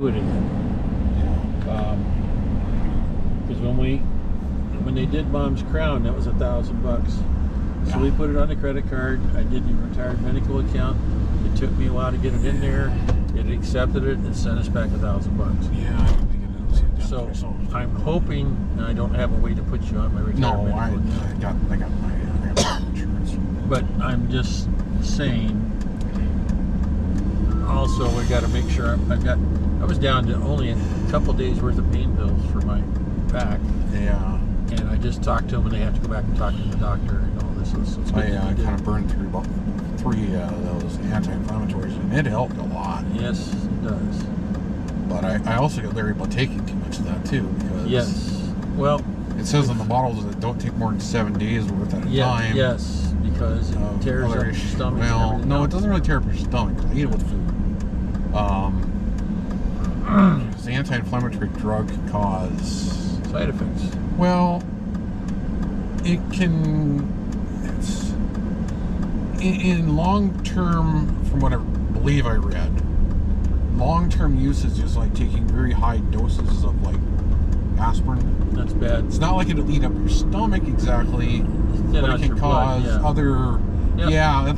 do it again. Because when they did Mom's crown, that was $1,000. So we put it on the credit card. I did the retired medical account. It took me a while to get it in there. It accepted it and sent us back $1,000. Yeah, I don't think it is. So I'm hoping, and I don't have a way to put you on my retired medical account. I got my insurance. But I'm just saying. Also, we got to make sure I was down to only a couple days worth of pain pills for my back. Yeah. And I just talked to them, and they have to go back and talk to the doctor and all this. So it's good I kind of burned through about 3 of those anti-inflammatories, and it helped a lot. Yes, it does. But I also got leery about taking too much of that too, because well, it says on the bottles that don't take more than 7 days worth at a time. Yes, because it tears up your stomach. Well, no, it doesn't really tear up your stomach. I eat it with food. The anti-inflammatory drug can cause side effects. Well, it can. It's in long term, from what I believe I read, long-term usage is like taking very high doses of like aspirin. That's bad. It's not like it'll eat up your stomach exactly, but it can cause other. Yep. Yeah,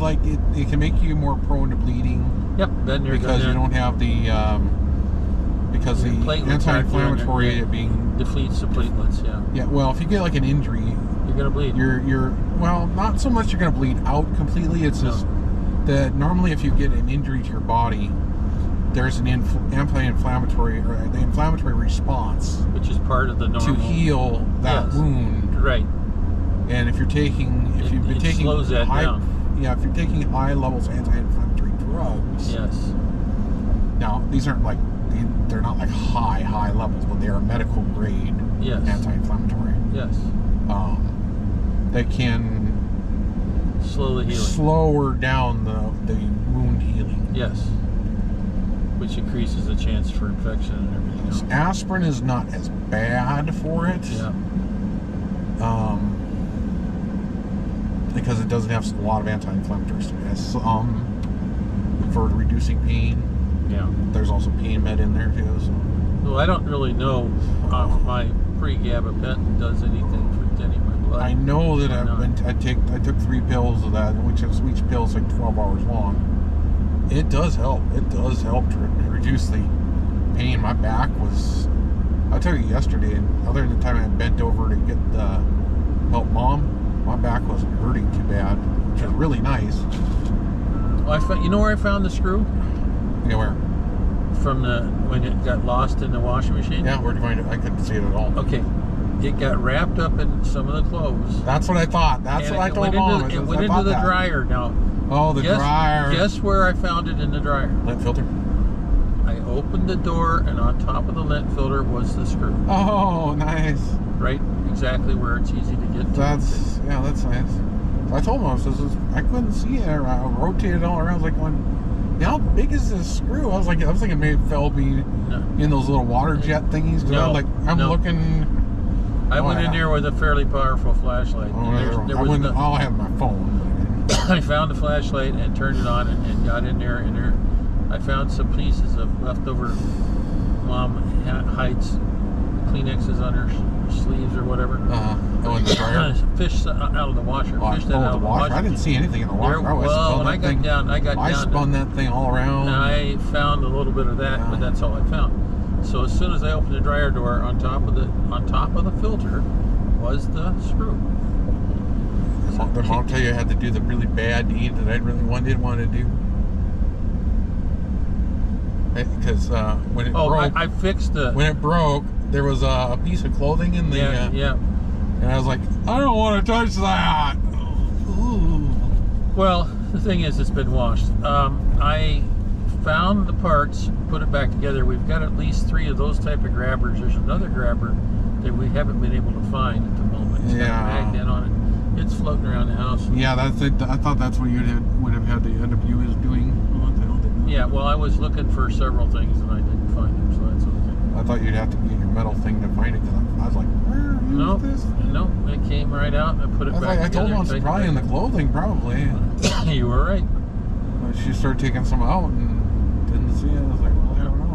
it can make you more prone to bleeding. Yep. Then because you don't have the because the anti-inflammatory being depletes the platelets. Yeah. Yeah. Well, if you get like an injury, you're gonna bleed. You're well, not so much you're gonna bleed out completely. It's just that normally if you get an injury to your body, there's an anti-inflammatory or the inflammatory response, which is part of the normal to heal that wound. Right. And if you've been taking slows that down. Yeah, if you're taking high levels of anti-inflammatory drugs. Yes. Now these aren't like they're not like high levels, but they are medical grade anti-inflammatory. Yes. They can slow the healing. Slower down the wound healing. Yes. Which increases the chance for infection and everything else. Aspirin is not as bad for it. Yeah. Because it doesn't have a lot of anti-inflammatories. It has some for reducing pain. Yeah. There's also pain med in there too. So. Well, I don't really know if my pre-gabapentin does anything for thinning my blood. I know that I took 3 pills of that, which each pill is like 12 hours long. It does help. It does help to reduce the pain. My back was, I'll tell you yesterday, and other than the time I bent over to get help Mom, my back wasn't hurting too bad, which is really nice. Well, you know where I found the screw? Yeah, where? From when it got lost in the washing machine? Yeah, where'd you find it? I couldn't see it at all. Okay. It got wrapped up in some of the clothes. That's what I thought. That's what I told Mom. It went into the dryer now. Oh, the dryer. Guess where I found it in the dryer? Lint filter. I opened the door, and on top of the lint filter was the screw. Oh, nice. Right, exactly where it's easy to get to. That's nice. So I told Mom, I couldn't see it. I rotated all around. I was like, how big is this screw? I was thinking maybe it fell in those little water jet thingies. I'm looking. I went in there with a fairly powerful flashlight. I'll have my phone. I found a flashlight and turned it on and got in there. And I found some pieces of leftover Mom hides Kleenexes on her sleeves or whatever. Oh, in the dryer? Fish out of the washer. Fish that out of the washer. I didn't see anything in the washer. I spun that thing all around. And I found a little bit of that, but that's all I found. So as soon as I opened the dryer door, on top of the filter was the screw. Did Mom tell you I had to do the really bad deed that I really did want to do? Because when it broke, I fixed the. When it broke, there was a piece of clothing in the. And I was like, I don't want to touch that. Ooh. Well, the thing is, it's been washed. I found the parts, put it back together. We've got at least 3 of those type of grabbers. There's another grabber that we haven't been able to find at the moment. It's got a magnet on it. It's floating around the house. Yeah, that's it. I thought that's what would have had to end up doing. Yeah, well, I was looking for several things and I didn't find them, so that's okay. I thought you'd have to get your metal thing to find it. I was like, where is this? No, it came right out and I put it back together. I told Mom it's probably in the clothing, probably. You were right. She started taking some out and didn't see it. I was like, well, I don't know.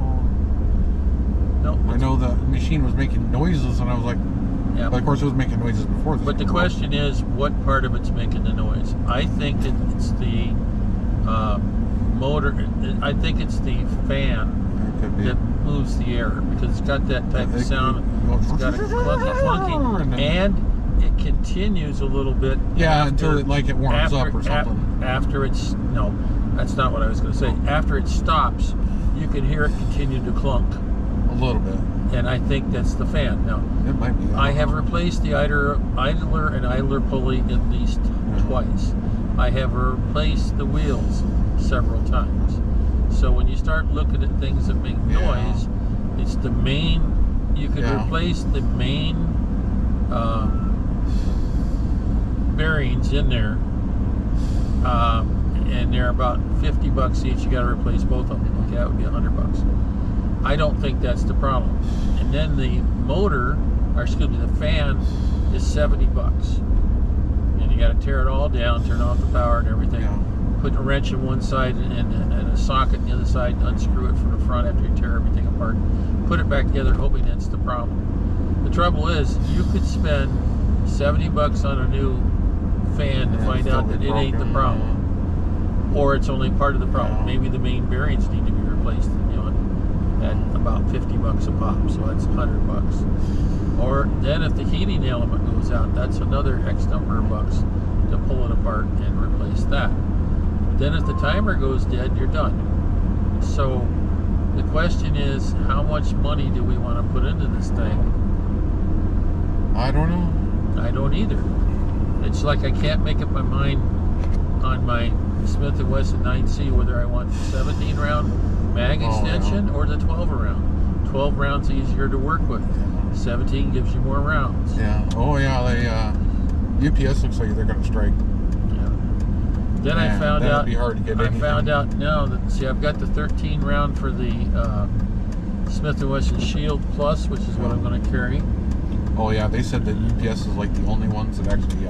the machine was making noises, and I was like, Yeah. but of course it was making noises before this. But the question is, what part of it's making the noise? I think it's the motor. I think it's the fan It could be. that moves the air, because it's got that type of sound. It's got a clunky, and it continues a little bit. Yeah, after, until it warms up or something. After it's no, that's not what I was going to say. After it stops, you can hear it continue to clunk. A little bit. And I think that's the fan. Now, It might be. I have replaced the idler and idler pulley at least twice. I have replaced the wheels several times. So when you start looking at things that make noise, it's the main. You could replace the main bearings in there, and they're about $50 each. You got to replace both of them. Okay, that would be $100. I don't think that's the problem. And then the motor, or excuse me, the fan is $70, and you got to tear it all down, turn off the power and everything. Put a wrench in one side and a socket on the other side, and unscrew it from the front after you tear everything apart. Put it back together, hoping that's the problem. The trouble is, you could spend $70 on a new fan to find out that it ain't the problem, or it's only part of the problem. Maybe the main bearings need to be replaced, at about $50 a pop, so that's $100. Or then if the heating element goes out, that's another X number of bucks to pull it apart and replace that. Then if the timer goes dead, you're done. So the question is, how much money do we want to put into this thing? I don't know. I don't either. It's like I can't make up my mind on my Smith & Wesson 9C whether I want the 17 round mag extension or the 12 round. 12 rounds easier to work with. 17 gives you more rounds. Yeah. Oh yeah. They UPS looks like they're going to strike. Yeah. Then I found out. Be hard to get I found out now that I've got the 13 round for the Smith & Wesson Shield Plus, which is what I'm going to carry. Oh yeah. They said that UPS is like the only ones that actually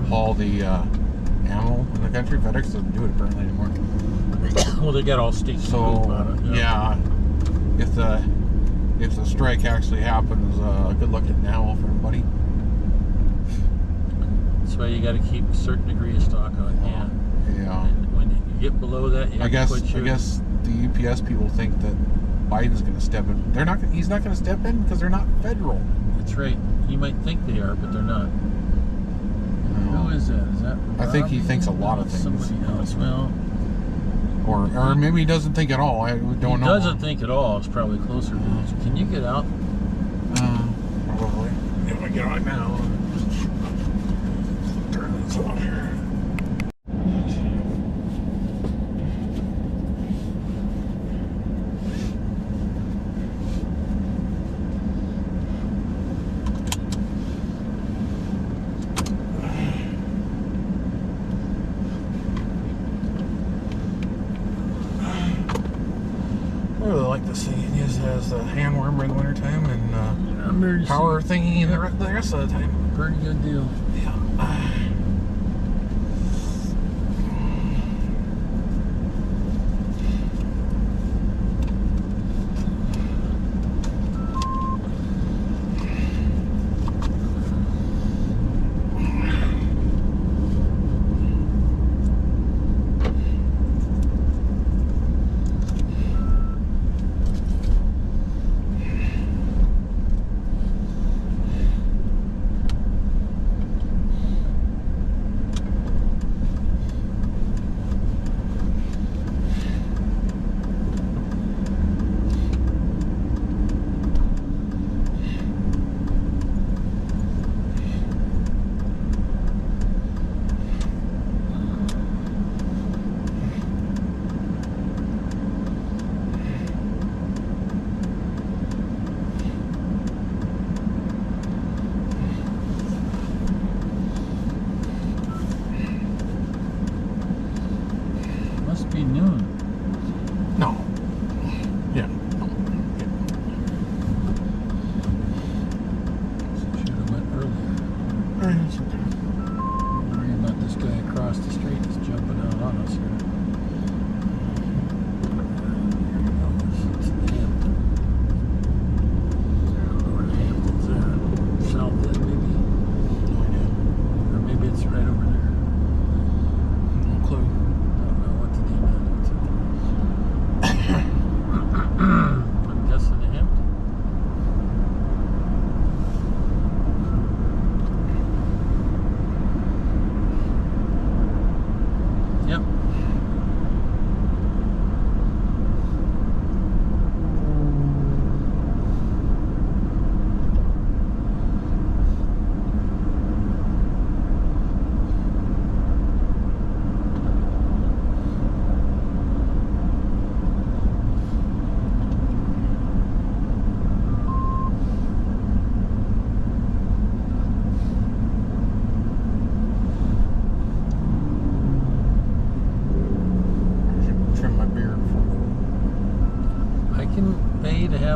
haul the ammo in the country. FedEx doesn't do it apparently anymore. Well, they got all stinky about it. If the strike actually happens, good luck getting ammo for everybody. That's why you got to keep a certain degree of stock on hand. Yeah. And when you get below that, you have to quit shooting. I guess the UPS people think that Biden's going to step in. They're not. He's not going to step in because they're not federal. That's right. You might think they are, but they're not. Who is that? Is that Robbie? I think he thinks a lot of things. Somebody else. Well, or maybe he doesn't think at all. I don't know. He doesn't think at all. It's probably closer to this. Can you get out? Probably. If I get out now. Turn this on here. I really like this thing. It just has a hand warmer in the wintertime and power thingy the rest of the time. Pretty good deal. Yeah.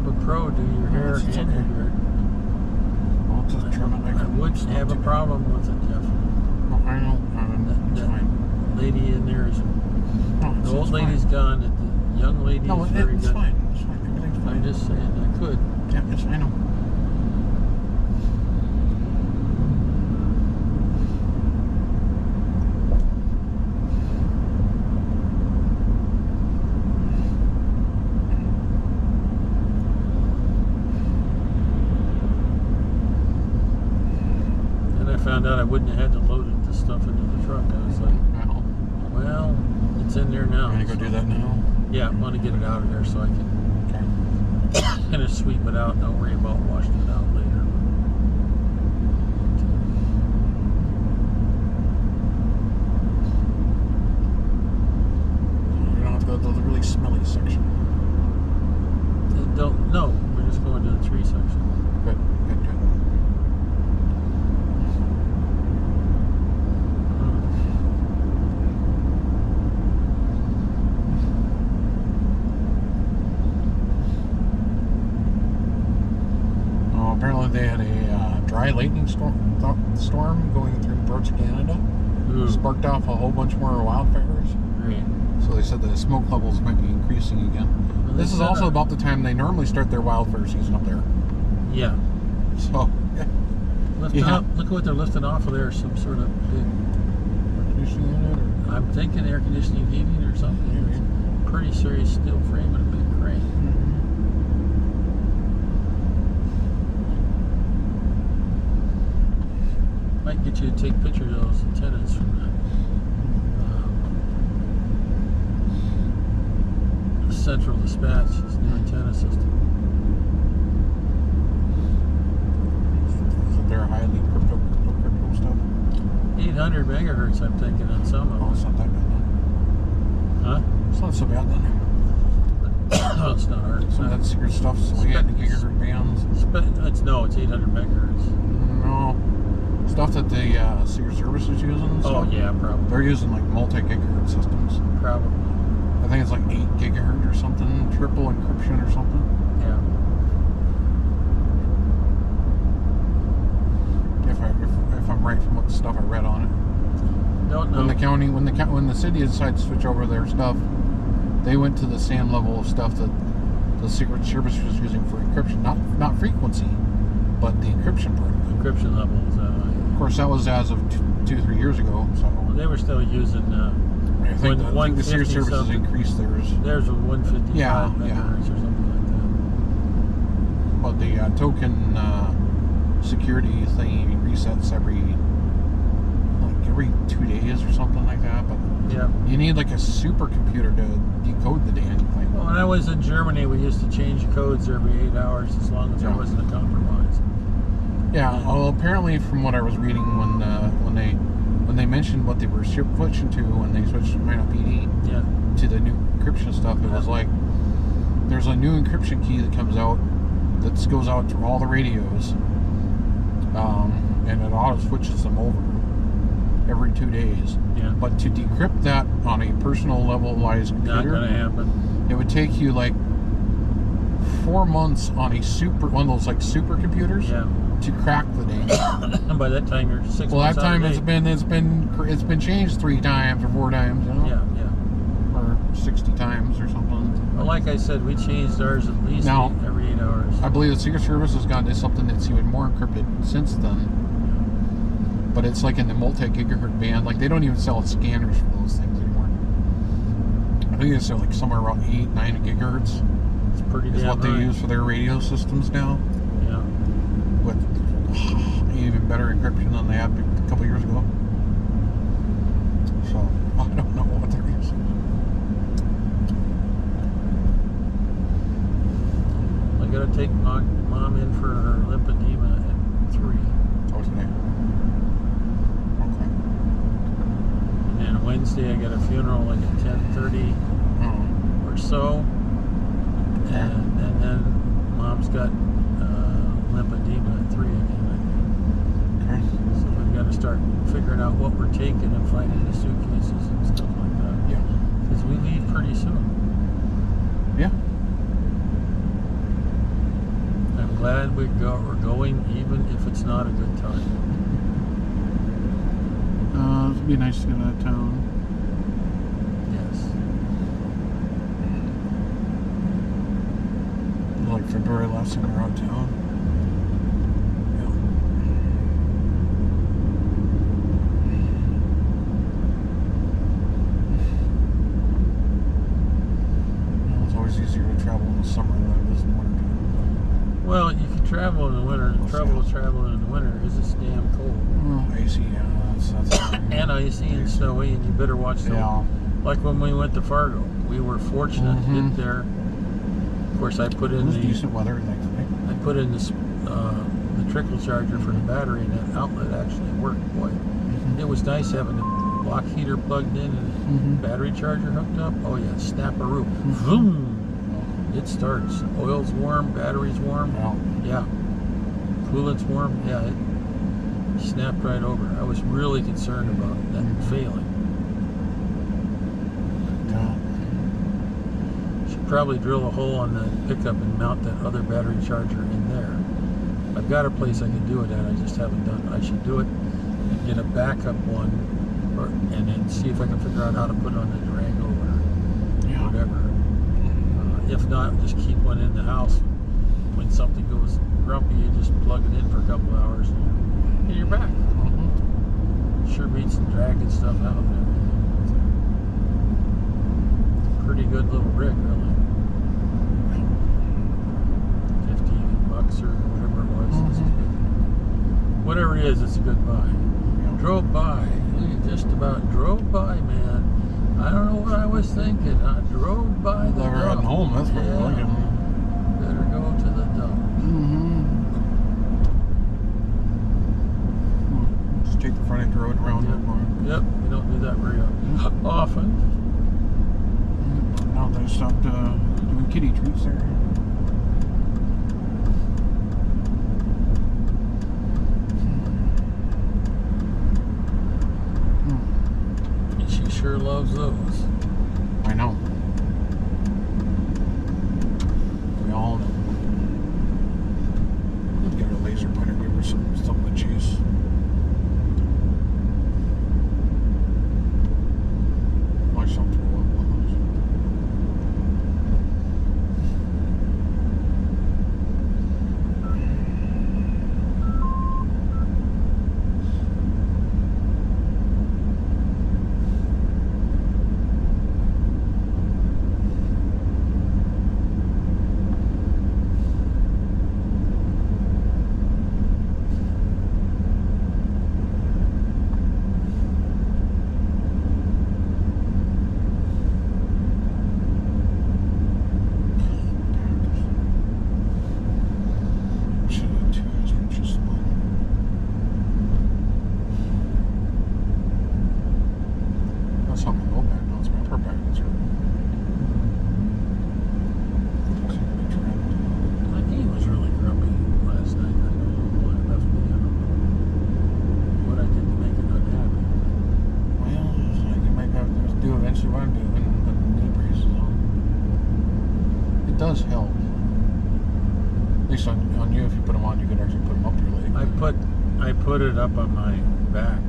have a pro do your hair it's and okay. your beard. I'll just trim it. I wouldn't have a problem with it, Jeff. No, I know. It's That fine. lady in there is... No, The old it's lady's fine. gone. The young lady No, is very it's good. fine. It's fine. Everything's fine. I'm just saying I could. Yeah, yes, I know. And I found out I wouldn't have had to load the stuff into the truck. I was like, well, it's in there now. I'm gonna go do that now. Yeah, I want to get it out of there so I can Okay. kind of sweep it out and I'll worry about washing it out later. You don't have to go to the really smelly section. No, we're just going to the tree section. Good, good, good. Oh, apparently they had a dry lightning storm going through parts of Canada. Ooh, Sparked off a whole bunch more wildfires. great. So they said the smoke levels might be increasing again. Well, This they is said also about the time they normally start their wildfire season up there. Yeah. So, Lifting Yeah. up. Look at what they're lifting off of there. Some sort of big... air conditioning unit or... I'm thinking air conditioning, heating, or something. Maybe. It's a pretty serious steel frame and a big crane. Might get you to take pictures of those antennas from the Central Dispatch, this new antenna system. Is there highly crypto stuff? 800 megahertz, I'm thinking, on some Oh, of it's them. not that bad then. Huh? It's not so bad then. Oh, it's not hard. So that's your stuff, so we had the gigahertz bands. No, it's 800 megahertz. No. Stuff that the Secret Service is using and Oh, stuff. yeah, probably. They're using like multi-gigahertz systems. Probably. I think it's like 8 gigahertz or something, triple encryption or something. Yeah. If I'm right from what the stuff I read on it. Don't know. When the city decided to switch over their stuff, they went to the same level of stuff that the Secret Service was using for encryption, not frequency, but the encryption part of it. Encryption level is that high. Of course, that was as of 2-3 years ago. So Well, they were still using I think the Secret Service has increased theirs. Theirs was 155 Yeah, megahertz yeah. or something like But the token security thing resets every 2 days or something like that. But that. Yeah. you need like a supercomputer to decode the damn thing. Well, when I was in Germany, we used to change codes every 8 hours as long as there Yeah. wasn't a compromise. Yeah. Well, apparently, from what I was reading, when they mentioned what they were switching to when they switched from Minot PD Yeah. to the new encryption stuff, it was like there's a new encryption key that comes out that goes out to all the radios, and it auto switches them over every 2 days. Yeah. But to decrypt that on a personal levelized Not computer, gonna happen. it would take you like 4 months on one of those like supercomputers Yeah. to crack the dang. And by that time, you're 6 Well, months that out time of date. it's been changed 3 times or 4 times, you know, Yeah, yeah. or 60 times or something. Well, like I said, we changed ours at least Now- every 8 hours. I believe the Secret Service has gone to something that's even more encrypted since then. But it's like in the multi-gigahertz band. Like they don't even sell scanners for those things anymore. I think they sell like somewhere around 8-9 gigahertz It's pretty is damn what they high. use for their radio systems now. Yeah. With even better encryption than they had a couple years ago. So I don't know what they're using. I gotta take mom in for her lymphedema at 3. Oh, today. Okay. And Wednesday I got a funeral like at 10:30 Oh. or so. And then mom's got lymphedema at 3 again, I think. Okay. So we've got to start figuring out what we're taking and finding the suitcases and stuff like that. Yeah. Because we leave pretty soon. Yeah. glad we're going, even if it's not a good time. It'd be nice to get out of town. Yes. Like February last time we were out of town. Yeah. It's always easier to travel in the summer than it is in the winter time. Well, you can travel in the winter. The trouble with traveling in the winter is it's damn cold. Oh, icy, yeah. That's And icy and snowy, and you better watch the... Yeah. Like when we went to Fargo, we were fortunate to get there. Of course, I put in decent weather the next day. I put in this the trickle charger for the battery, and that outlet actually worked. Boy, it was nice having the block heater plugged in and the battery charger hooked up. Oh yeah, snap-a-roo. Vroom! It starts. Oil's warm, battery's warm. Yeah. Coolant's warm. Yeah, it snapped right over. I was really concerned about that failing. Should probably drill a hole on the pickup and mount that other battery charger in there. I've got a place I can do it at. I just haven't done it. I should do it and get a backup one, and then see if I can figure out how to put it on the Durango or whatever. If not, just keep one in the house. When something goes grumpy, you just plug it in for a couple hours and you're back. Sure beats some dragging stuff out and everything. It's a pretty good little rig, really. $50 or whatever it was. It's good. Whatever it is, it's a good buy. Drove by. We just about drove by, man. I don't know what I was thinking. I drove by the dump. We're heading home, that's what we're thinking. Better go to the dump. Just take the frontage road around. Yep, we don't do that very often. Now they stopped doing kitty treats there. She sure loves those. I know. We all know. We'll get her laser pointer, give her something to chase. Watch something throw up on does help. At least on you, if you put them on, you could actually put them up your leg. I put it up on my back.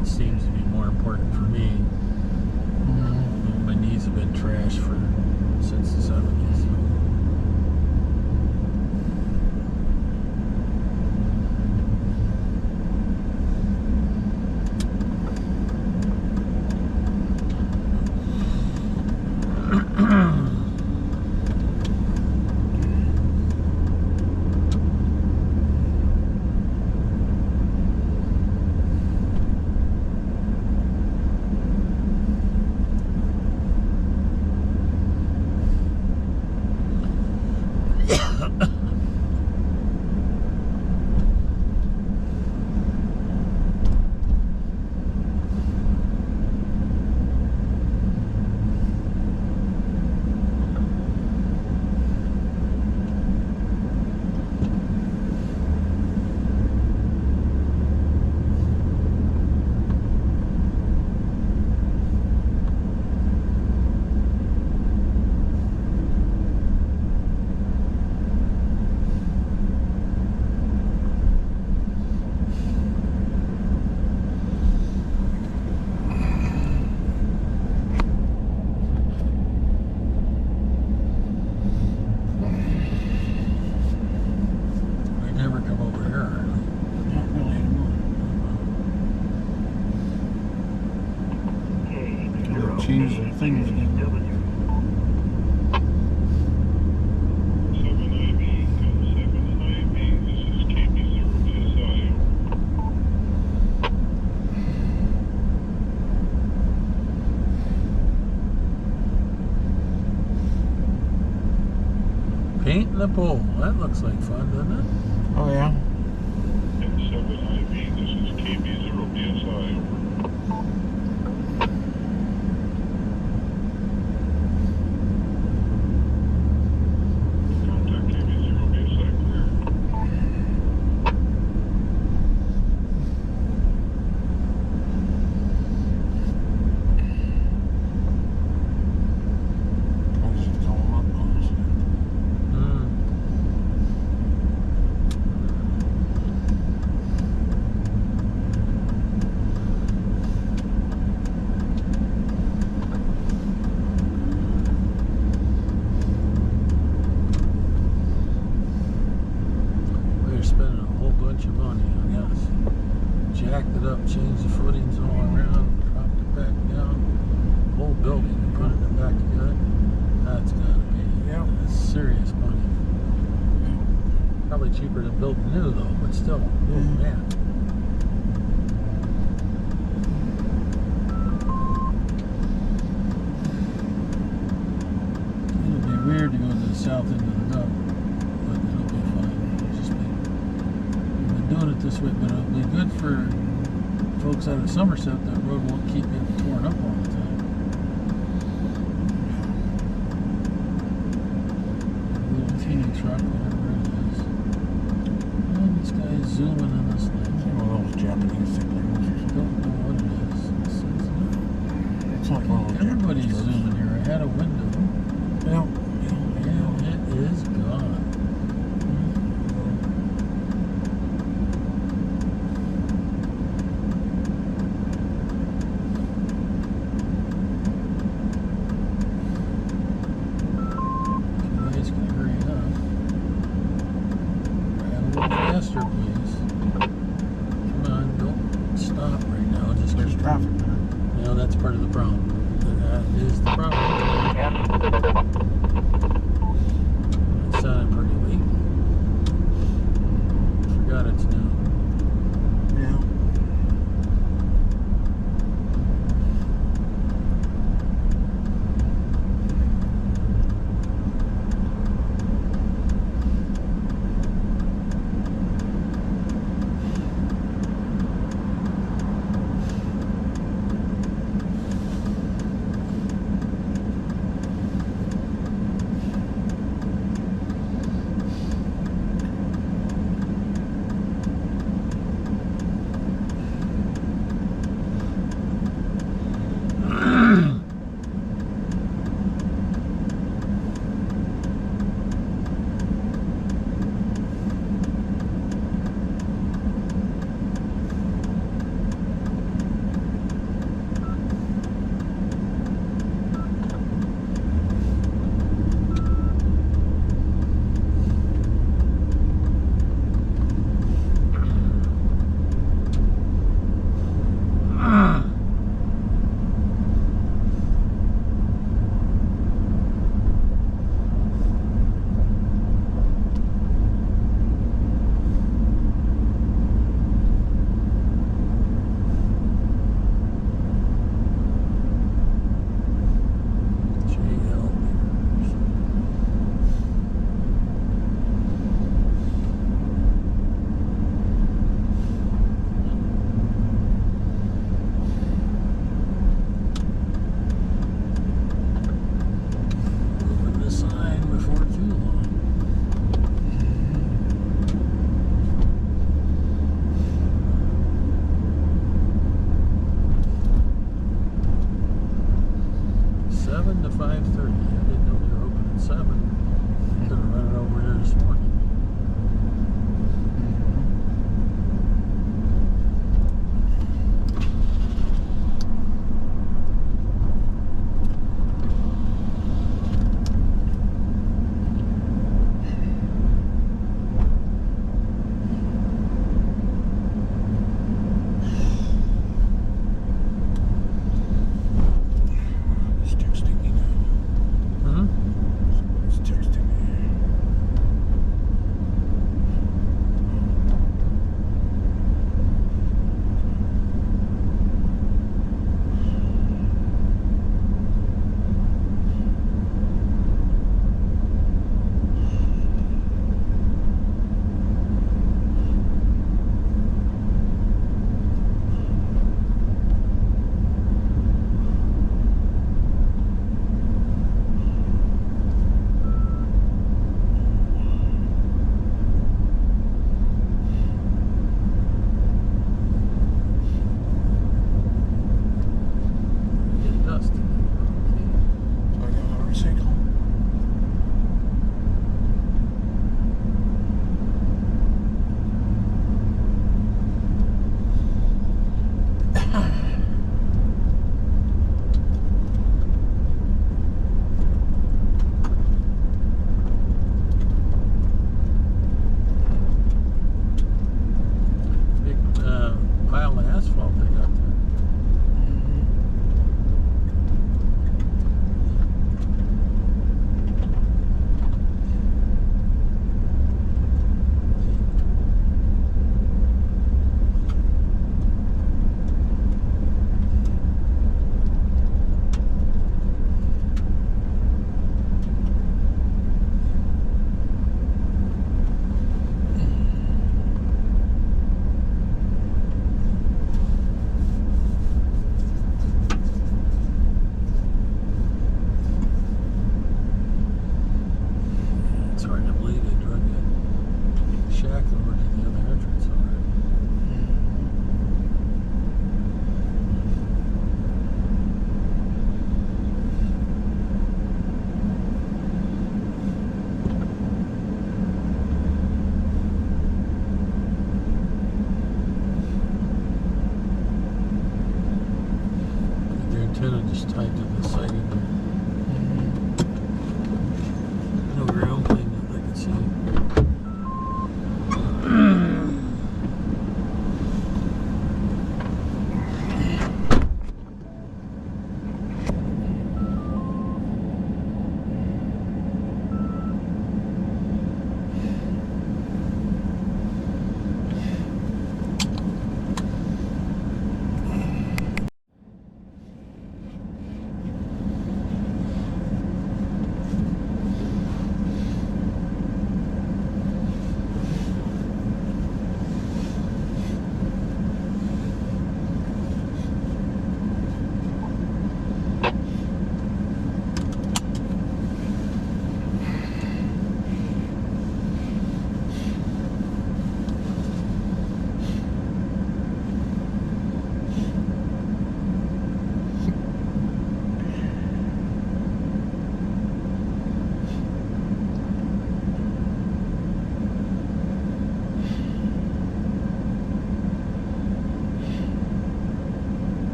It seems to be more important for me. My knees have been trashed since the 70s. thing is getting W. 7IB, 7IB, this is KB0BSI. Painting the pole. That looks like fun, doesn't it? Oh yeah. And 7IB, this is KB0BSI. Contact KB0BSI clear. I'll just call him up. Mm. We're spending a whole bunch of money, I guess. Jacked it up, changed the footings all around, dropped it back down. Whole building and put it back together. That's gotta be that's serious money. Probably cheaper than building new though, but still, oh man. It'll be weird to go to the south end of the duck, but it'll be fine. We've been doing it this way, but it'll be good for folks out of Somerset. That road won't keep getting torn up all the time. Little teeny truck, whatever it is. Oh, this guy's zooming in this thing. One of those Japanese things. Don't know what it is. It's like one of those Everybody's Japanese zooming here. I had a window. Yeah. Yeah, it is gone. You guys can hurry up. Drive a little faster, please. Come on, don't stop right now. Just There's keep. traffic there. You know, that's part of the problem. That is the problem. And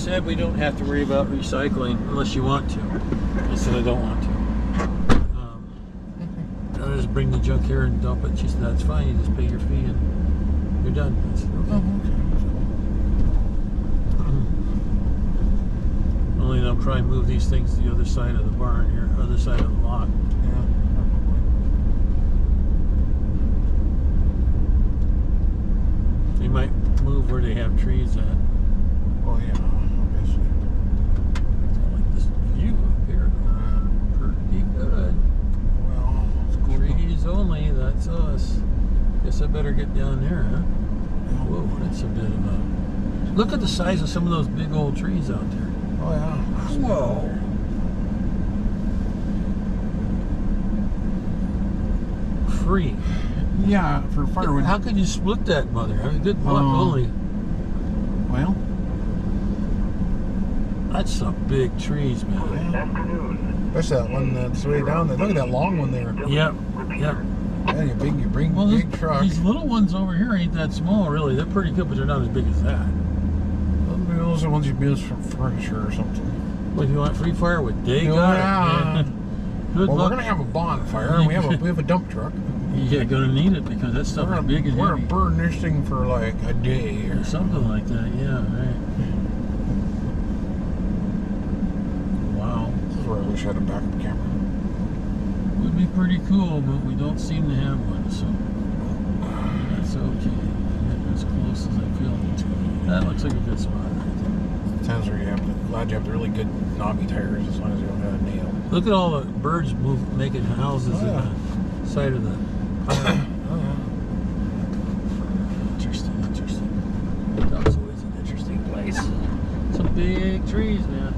said we don't have to worry about recycling unless you want to. I said I don't want to. I'll just bring the junk here and dump it. She said that's fine. You just pay your fee and you're done. I said okay. Oh, okay. That's cool. Only they'll probably move these things to the other side of the barn here, other side of the lot. Yeah, They might move where they have trees at. oh yeah, obviously. I like this view up here. Pretty good. Well, it's cool. Trees only, that's us. Guess I better get down there, huh? Yeah. Whoa, that's a bit of a... Look at the size of some of those big old trees out there. Oh yeah. Whoa. Free. Yeah, for firewood. How could you split that, mother? I mean, good luck only. Well, That's some big trees, man. that's that one that's way down there. Look at that long one there. Yep, yep. Yeah, you bring Well, big truck. these little ones over here ain't that small, really. They're pretty good, but they're not as big as that. Those are the ones you use for furniture or something. Well, if you want free firewood, they Oh, got yeah. it. Good Well, luck. we're gonna have a bonfire, and we have a dump truck. You're gonna need it because that stuff is big and We're heavy. gonna burn this thing for like a day or Or something like that, yeah, right. Wow. This is where I wish I had a backup camera. Would be pretty cool, but we don't seem to have one, so that's okay. Getting as close as I feel. That looks like a good spot right Times where glad you have the really good knobby tires as long as you don't have a nail. there. Look at all the birds making houses Oh, yeah. in the side of the pile. Oh yeah. Interesting. That's always an interesting place. Some big trees, man.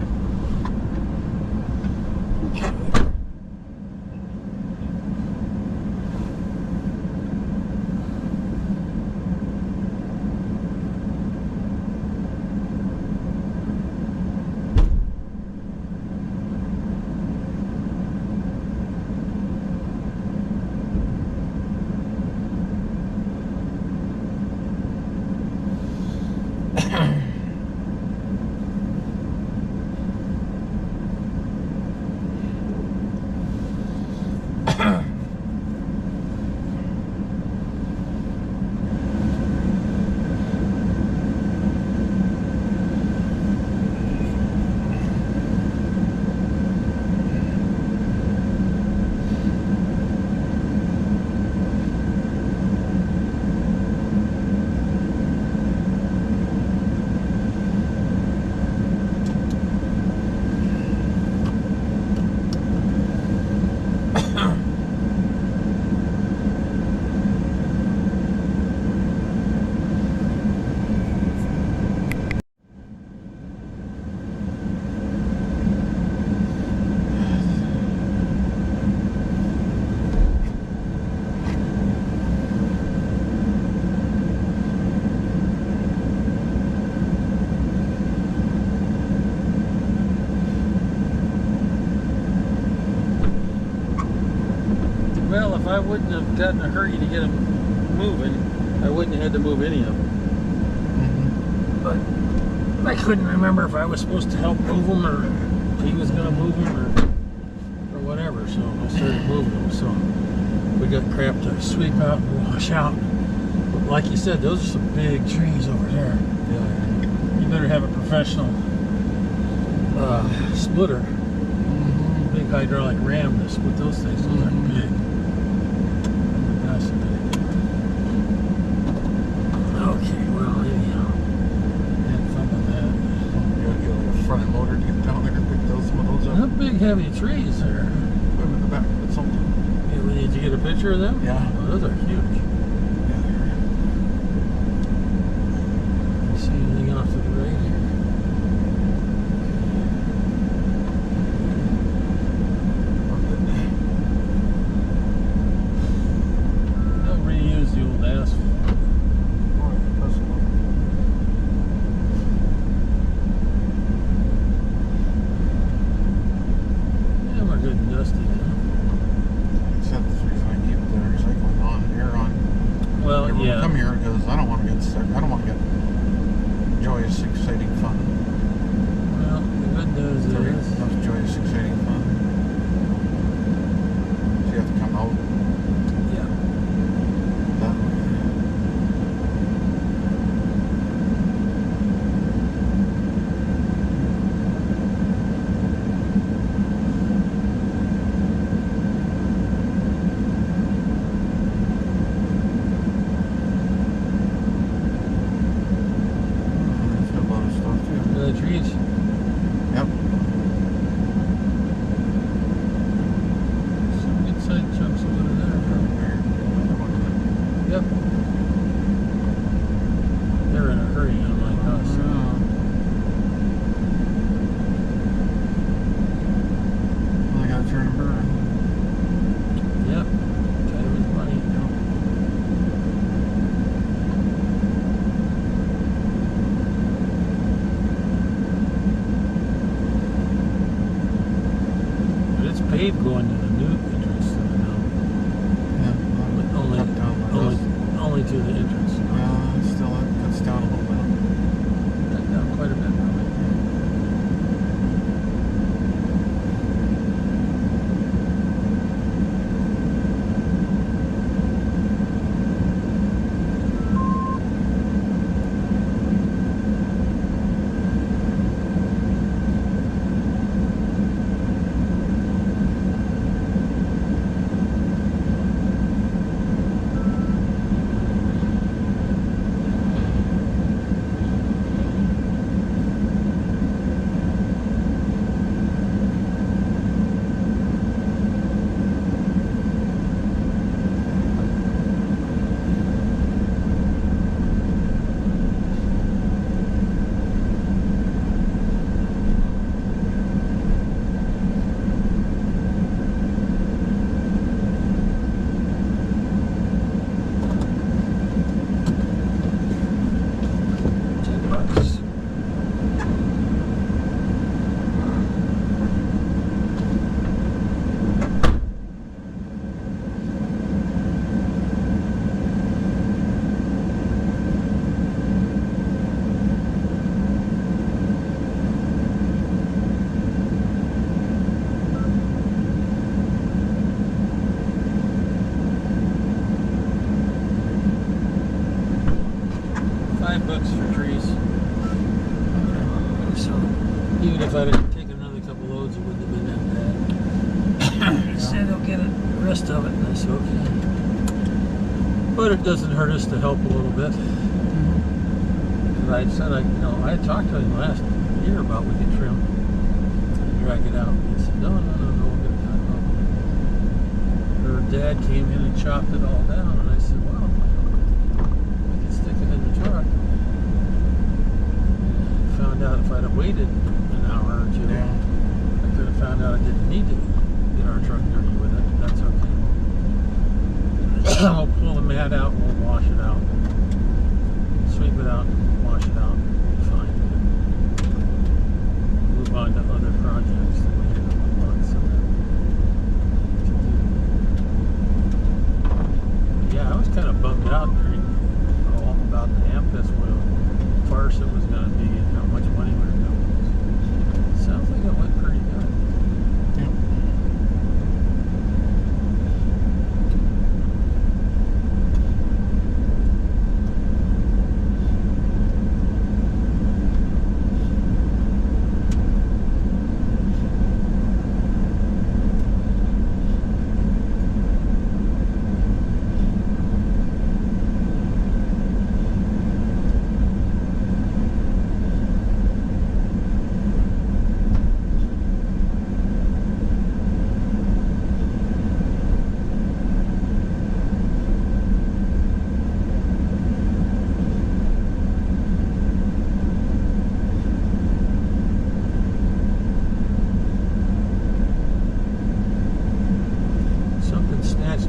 Well, if I wouldn't have gotten a hurry to get them moving, I wouldn't have had to move any of them. But I couldn't remember if I was supposed to help move them or if he was going to move them or whatever. So I started moving them. So we got crap to sweep out and wash out. But like you said, those are some big trees over there. Yeah. You better have a professional splitter. Big hydraulic ram to split those things. Those are big. Gosh, they're big. Okay, well, anyhow, had fun with that. You gotta get like a front end loader to get down there and pick some of those up. Not big, heavy trees there. Put them in the back with something. Hey, did you get a picture of them? Yeah. Oh, those are huge. Yeah, See anything off to the right here? They'll reuse the old asphalt. Yeah, we're good and dusty now. Except the reason I keep the recycling air on. Well, Everyone yeah. come here because I don't want to get stuck. I don't want to get joyous, exciting fun. it is. That was joyous, exciting fun. So you have to come out. Yeah. That way. There's a lot of stuff too. The trees. Yep. Some good side chunks of wood in there. Yep. They're in a hurry, unlike us. Well, I gotta turn and burn. Yep. Time is money. But it's paved going to the new entrance to the mill. Yeah. Only, Cut down the only, dust. only to the entrance. Still it cuts down a little bit. Cut down quite a bit, probably. $10. $5 for trees. So even if I'd have taken another couple loads, it wouldn't have been that bad. He said he'll get the rest of it, and I said okay. But it doesn't hurt us to help a little bit. And I said, I had talked to him last year about we could trim and drag it out. He said, no, we're going to cut it off. Her dad came in and chopped it all down, and I said, well, we could stick it in the truck. Found out if I'd have waited an hour or two, I could have found out I didn't need to get our truck dirty with it. That's okay. We'll pull the mat out and we'll wash it out. Sweep it out, wash it out. Fine. Move on to other projects that we have lots of to do. Yeah, I was kind of bummed out during all about the Amfest, what a farce it was going to be and how much money we were going to lose. Sounds like it went pretty good. Yep.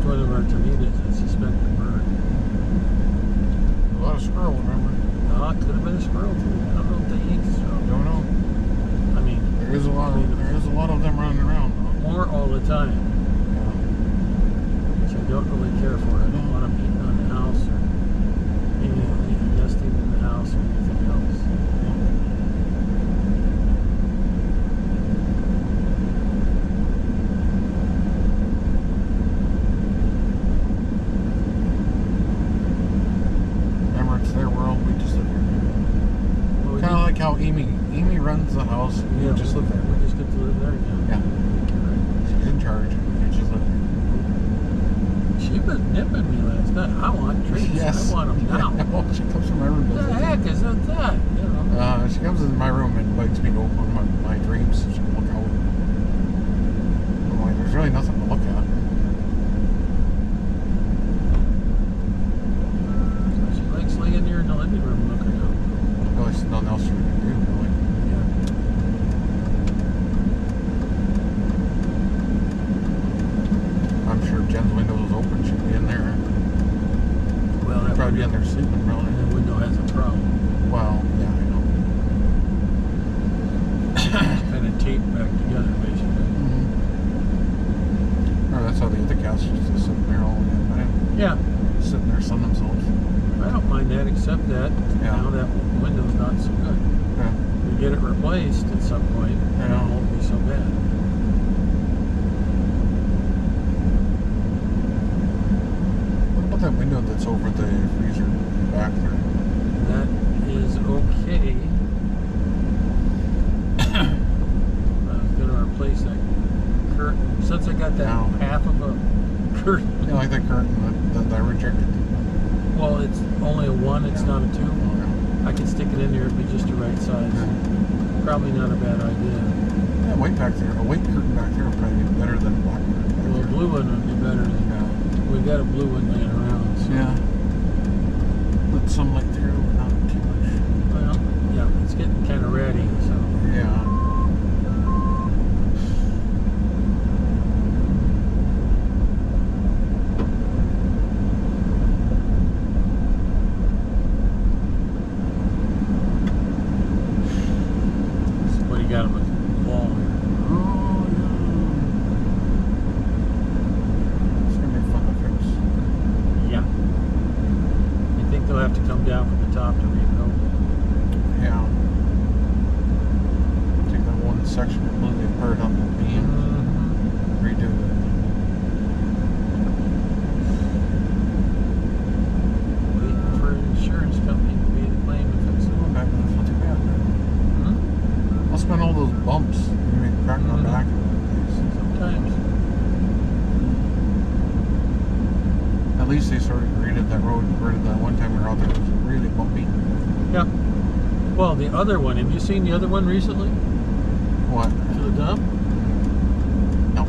one of our tomatoes, I suspect a bird. A lot of squirrel, remember? No, it could have been a squirrel too. I don't know if they eat so. Don't know. I mean, There is a lot of them running around. Though. more all the time, Yeah. which I don't really care for. I don't want them eating on the house or anything nesting in the house or anything else. Amy runs the house. You just live there. We just get to live there, yeah. Yeah. She's in charge. You just live there. She was nipping me last night. I want treats. Yes. I want them now. No, she comes from my room. What the heck is that? You know? She comes in my room and invites me to open my dreams so she can look out. I'm like, there's really nothing to look at. She likes laying here in the living room looking out. Really, there's nothing else she can do, really. I'm sure if Jen's window was open, she'd be in there. Well, that Probably be in there sleeping, probably. The window has a problem. Well, yeah, I know. It's kind of taped back together, basically. Mm-hmm. Or that's how the other cats used to sit there all the time. Yeah. Sitting there sunning themselves. I don't mind that, except that Yeah. now that window's not so good. Yeah. We get it replaced at some point, and Yeah. it won't be so bad. What about that window that's over the freezer back there? That is okay. I was going to replace that curtain. Since I got that No. half of a curtain. You like that curtain that I rejected? Well, it's only a 1, it's not a 2. Oh, yeah. I can stick it in there, it'd be just the right size. Yeah. Probably not a bad idea. Yeah, white back there. A white curtain back there would probably be better than a black curtain back Well, a there. blue one would be better than Yeah. we got a blue one laying around. So. Yeah. Let sunlight through, but not too much. Well, yeah, it's getting kind of ratty, so. Yeah. So what do you got on the wall here? Oh, yeah. It's gonna be fun to fix. Yeah. You think they'll have to come down from the top to rebuild? Yeah. Take that one section completely apart on the beam, redo it. Waiting for an insurance company to pay the claim to fix it. Going back, that's not too bad. Hmm? I'll spend all those bumps. You make crack my back in that place. Sometimes. At least they sort of graded that road. Graded that one time we were out there. It was really bumpy. Yeah. Well, the other one, have you seen the other one recently? What? To the dump? No.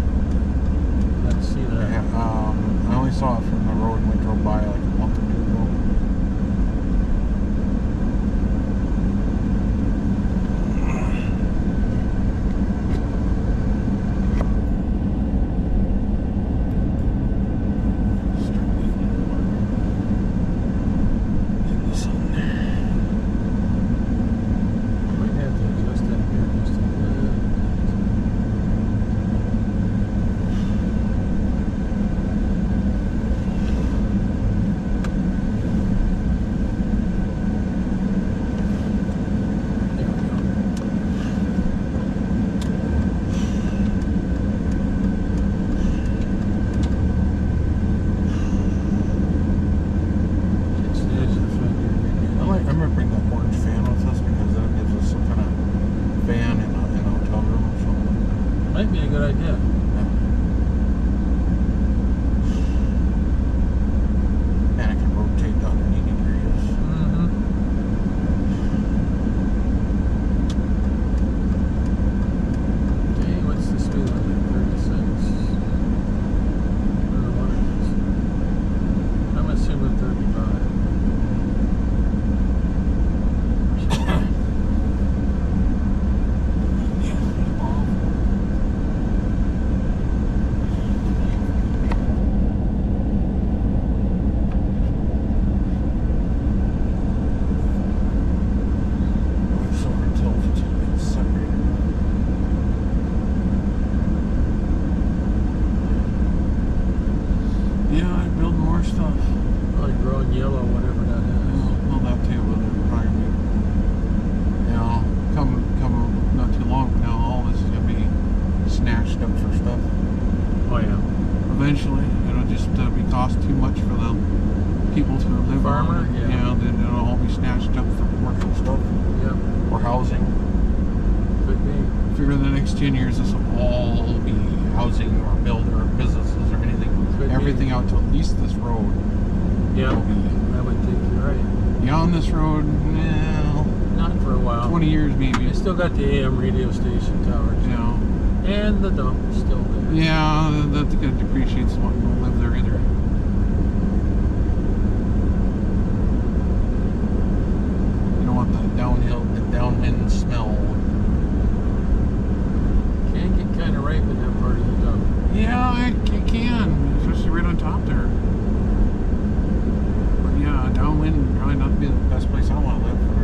Let's see that. I only saw it from the road when we drove by like a month or 2 ago. Might have to adjust that here just a little bit. There we go. It's the edge of the fender. I'm gonna bring that orange fan with us because that gives us some kind of fan in a hotel room or something. Might be a good idea. And it can rotate down to 80 degrees. Mm-hmm. Okay, what's the speed limit? 36. I don't know what it is. I'm assuming 35. Yeah, I build more stuff. Like growing yellow, whatever that is. Well, that too, but it'll probably be, you know, come not too long from now, all this is gonna be snatched up for stuff. Oh yeah. Eventually, it'll just be cost too much for the people to live farmer? Yeah, Yeah. then it'll all be snatched up for commercial stuff Yep. or housing. Could be. Figure in the next 10 years this will all be housing or businesses or anything. Could Everything be. out to at least this road Yeah. will be. I would think you're right. Beyond this road, well, Not for a while. 20 years maybe. They still got the AM radio station towers. Yeah. And the dump is still there. Yeah, that's gonna depreciate someone who don't live there either. You don't want the downwind smell. Can get kind of ripe in that part of the dump. Yeah, it can, especially right on top there. But yeah, downwind probably not be the best place I want to live for.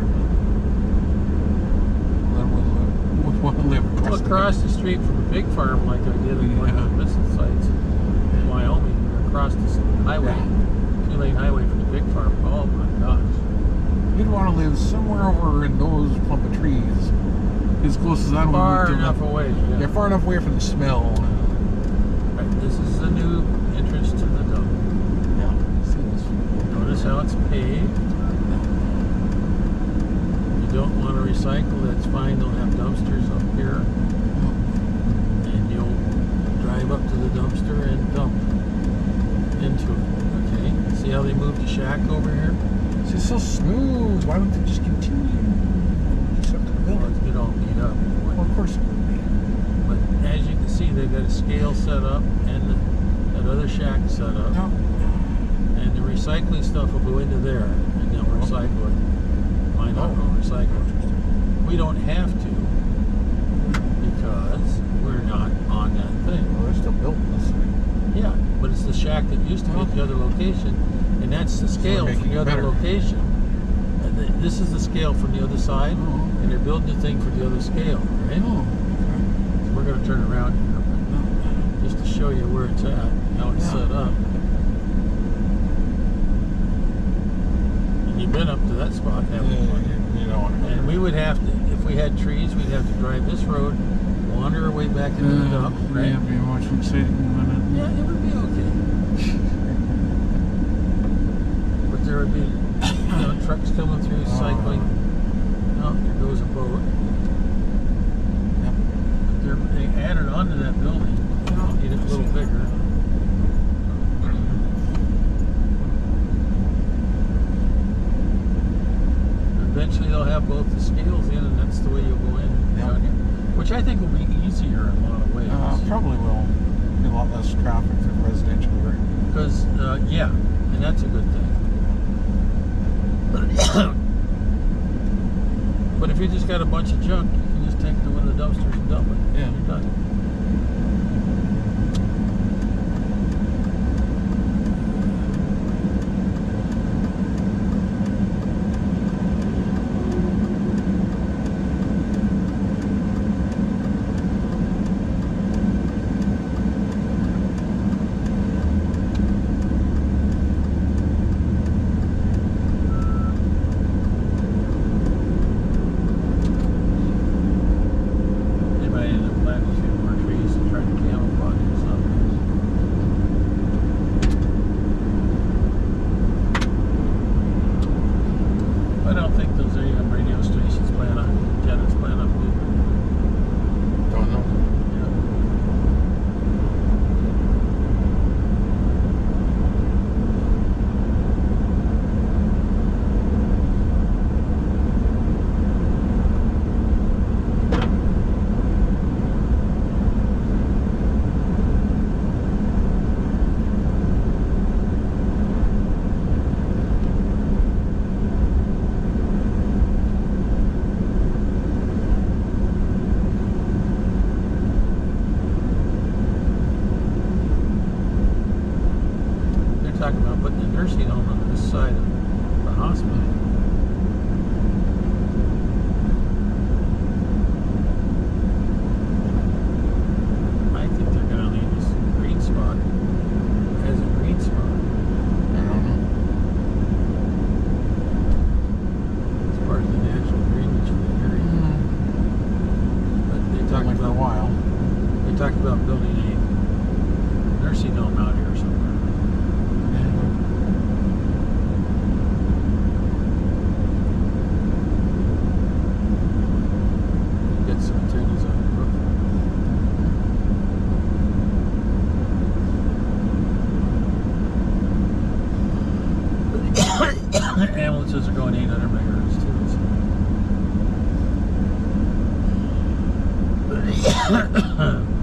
Want to live Well, across the street from a pig farm like I did in one of the missile sites in Wyoming, across the highway, two-lane highway from the pig farm. Oh my gosh. You'd want to live somewhere over in those clump of trees, as close as I don't Far want to enough away. Yeah. Yeah, far enough away from the smell. Right, this is the new entrance to the dump. Yeah. See this? Notice how it's paved. You don't want to recycle, that's fine. They'll have dumpsters up here. And you'll drive up to the dumpster and dump into it. Okay? See how they moved the shack over here? It's just so smooth. Why don't they just continue? Except to the Well, building. it's get all beat up. Well, of course it would be. But as you can see, they've got a scale set up and that other shack set up. No. And the recycling stuff will go into there and then we'll recycle it. Minot will recycle it. We don't have to because we're not on that thing. Well, they're still building this thing. Yeah, but it's the shack that used to be at the other location, and that's the scale making from the it other better. location. And this is the scale from the other side, Oh. and they're building the thing for the other scale, right? Oh, So we're going to turn around here, but just to show you where it's at, how it's set up. And you've been up to that spot, haven't you? you don't want to go And there. we would have to, if we had trees, we'd have to drive this road, wander our way back into the dump, right? Yeah, be watching Satan in a minute. Yeah, it would be okay. But there would be, trucks coming through, cycling. Oh, there goes a boat. Yep. But they added on to that building. Made it a little bigger. Eventually they'll have both the scales in, and that's the way you'll go in. Yep. Down here. Which I think will be easier in a lot of ways. Probably will. Be a lot less traffic for the residential area. Because, yeah, and that's a good thing. But if you just got a bunch of junk, you can just take it to one of the dumpsters and dump it. Yeah. You're done. They might end up planting a few more trees and trying to camouflage or something. I don't think those AM radio stations plan on, antennas plan on moving. Don't know. Yeah. They're talking about putting a nursing home on this side of the hospital. I think they're going to leave this green spot as a green spot. I don't know. It's part of the natural drainage for the area. But they talked Like for a about while. they talked about building a nursing home out here somewhere. Ambulances are going 800 megahertz too. So.